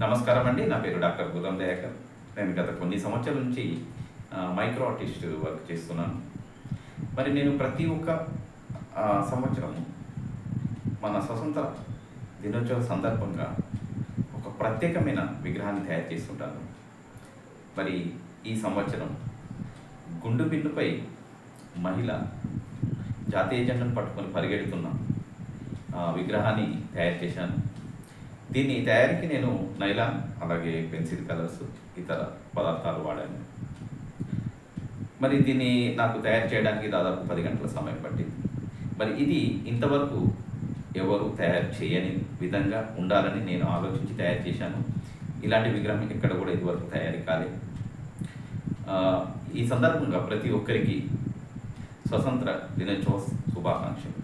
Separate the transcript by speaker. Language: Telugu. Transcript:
Speaker 1: నమస్కారం అండి. నా పేరు డాక్టర్ గుర్రం దయాకర్. నేను గత కొన్ని సంవత్సరాల నుంచి మైక్రో ఆర్టిస్ట్ వర్క్ చేస్తున్నాను. మరి నేను ప్రతి ఒక్క సంవత్సరం మన స్వతంత్ర దినోత్సవ సందర్భంగా ఒక ప్రత్యేకమైన విగ్రహాన్ని తయారు చేస్తుంటాను. మరి ఈ సంవత్సరం గుండు బిన్నుపై మహిళ జాతీయ జెండాను పట్టుకొని పరిగెడుతున్న విగ్రహాన్ని తయారు చేశాను. దీన్ని తయారీకి నేను నైలాన్, అలాగే పెన్సిల్ కలర్స్, ఇతర పదార్థాలు వాడాను. మరి దీన్ని నాకు తయారు చేయడానికి దాదాపు 10 గంటల సమయం పట్టింది. మరి ఇది ఇంతవరకు ఎవరు తయారు చేయని విధంగా ఉండాలని నేను ఆలోచించి తయారు చేశాను. ఇలాంటి విగ్రహం ఎక్కడ కూడా ఇదివరకు తయారీ కాలేదు. ఈ సందర్భంగా ప్రతి ఒక్కరికి స్వతంత్ర దినోత్సవ శుభాకాంక్షలు.